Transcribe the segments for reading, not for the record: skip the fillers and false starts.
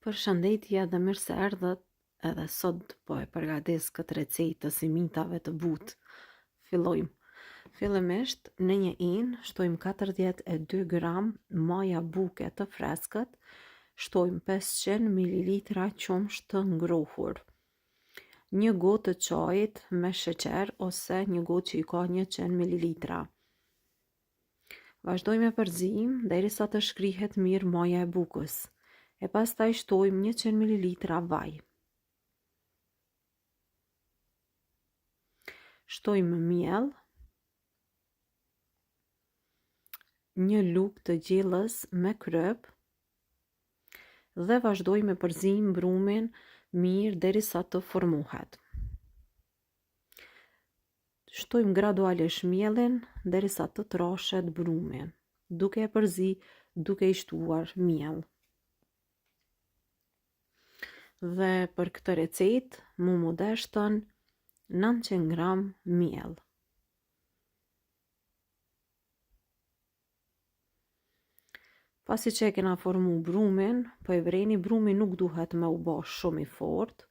Përshëndetje dhe mirë se erdhët, edhe sot po e përgatis këtë recetë të simitave të butë. Fillojmë. Fillimisht në një shtojmë 42 gram maja buke të freskët, shtojmë 500 ml qumësht të ngrohur, një gotë të çajit me sheqer ose një gotë që i ka 100 ml. Vazhdojmë me përzim derisa të shkrihet mirë maja e bukës. E pastaj shtojmë 100 ml vaj. Shtojmë miell, një lugë të gjellës me kryp dhe vazhdojmë me përzim brumin mirë derisa të formohet. Shtojmë gradualisht miellin derisa të trashet brumi, duke e përzi, duke i shtuar miell. Dhe për këtë recetë mu deshtën 900 gram miell. Pasi që e kena formu brumin, po e vreni, brumi nuk duhet me u bë shumë i fortë,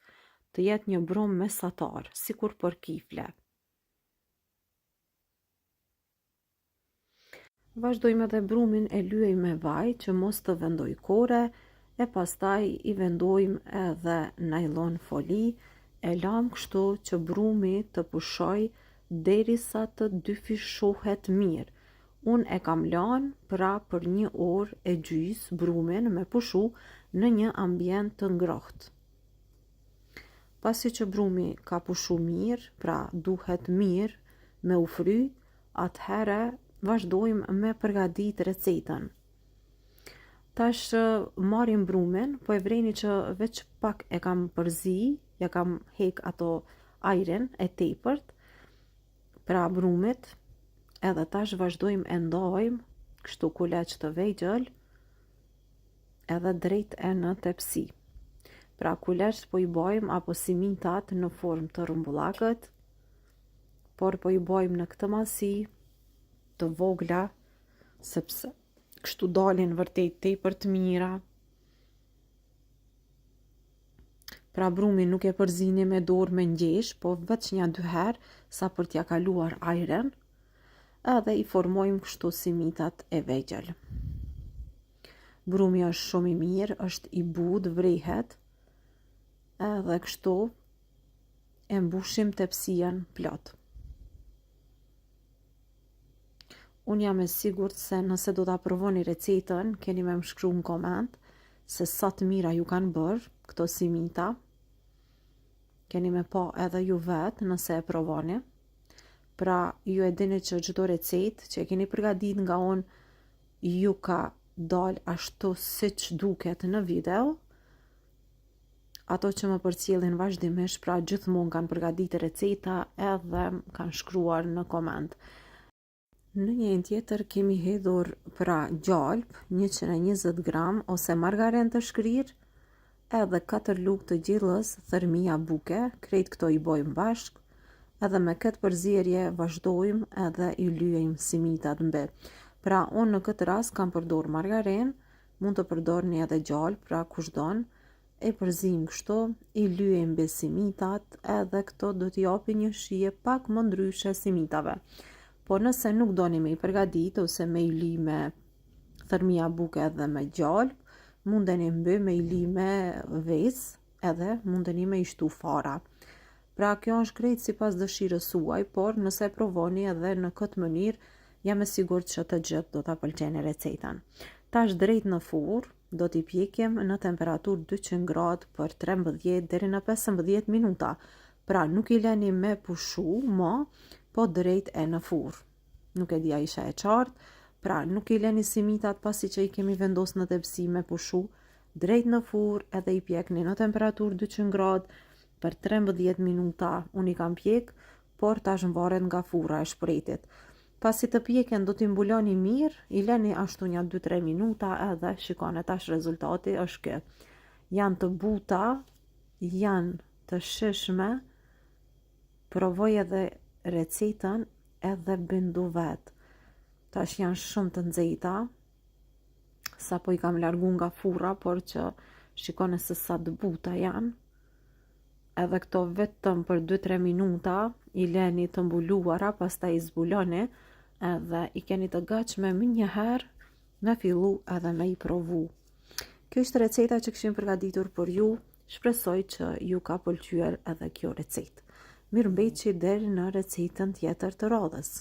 të jetë një brum mesatar, sikur për kifle. Vazhdojmë edhe brumin e lyejmë me vaj që mos të vendoj kore, e pastaj i vendojmë edhe nylon foli, e lam kështu që brumi të pushoj derisa të dyfishohet mirë. Unë e kam lanë pra për 1 orë e gjys brumin me pushu në një ambient të ngrohtë. Pasi që brumi ka pushu mirë, pra duhet mirë me u fry, atëhere vazhdojmë me përgadit recetën. Tash marim brumin, po e vreni që veç pak e kam përzi, ja kam hek ato ajrin e tepërt, pra brumit, edhe tash vazhdojmë e ndajmë, kështu kuleç të vegjël, edhe drejt e në tepsi. Pra kuleç po i bajmë apo simitat në formë të rumbullakët, por po i bajmë në këtë masi të vogla, sepse kështu dalin vërtet tepër të mira. Pra brumin nuk e përzini me dorë me ngjesh, po veç 1-2 herë sa për t'ja kaluar ajrin, edhe i formojmë kështu simitat e vegjël. Brumi është shumë i mirë, është i butë, vrehet, edhe kështu e mbushim tepsien plot. Unë jam e sigurt se nëse do ta provoni recetën, keni me më shkru në koment se sa të mira ju kanë bërë këto simita. Keni me pa edhe ju vetë nëse e provoni. Pra ju e dini që çdo recetë që e keni përgadit nga unë ju ka dal ashtu siç duket në video. Ato që më përcjellin vazhdimisht, pra gjithmonë kanë përgaditur receta edhe kanë shkruar në koment. Në një tjetër kemi hedhur pra gjalp 120 gram ose margarin të shkrir, edhe 4 lugë të gjellës thërmia buke, krejt këto i bojmë bashk, edhe me këtë përzierje vazhdojmë edhe i lyejmë simitat mbi. Pra unë në këtë rast kam përdor margarin, mund të përdorni edhe gjalp, pra kushdon, e përzim kështu, i lyejmë mbi simitat, edhe këto do t'i japi një shije pak më ndryshe simitave. Po nëse nuk doni me i përgadit ose me i li me thërmia buke edhe me gjalp, mundeni mby me i li me ves, edhe mundeni me i shtu fara. Pra kjo është krejt si pas dëshirës suaj, por nëse provoni edhe në këtë mënyrë, jam e sigurt që të gjithë do t'a pëlqeni recetën. Tash drejt në furrë, do t'i pjekim në temperaturë 200 gradë për 13 deri në 15 minuta. Pra nuk i leni me pushu më, po drejt e në furrë. Nuk e dia isha e qartë, pra nuk i leni simitat pasi që i kemi vendos në tepsi me pushu, drejt në furrë edhe i pjekni në temperaturë 200 gradë për 13 minuta. Unë i kam pjek, por tash varet nga furra e shpretit. Pasi të pjeken do t'i mbuloni mirë, i leni ashtu një 2-3 minuta edhe shikoni tash rezultati është ky. Janë të buta, janë të shishme, provoj edhe recetën edhe bindu vetë. Tash janë shumë të nxehta, sa po i kam largu nga furra, por që shikoni se sa të buta janë. Edhe këto vetëm për 2-3 minuta i leni të mbuluara, pastaj i zbuloni edhe i keni të gatshme më njëherë me fillu edhe me i provu. Kjo është receta që kishim përgatitur për ju. Shpresoj që ju ka pëlqyer edhe kjo recetë. Mirëmbëjtje deri në recetën tjetër të radhës.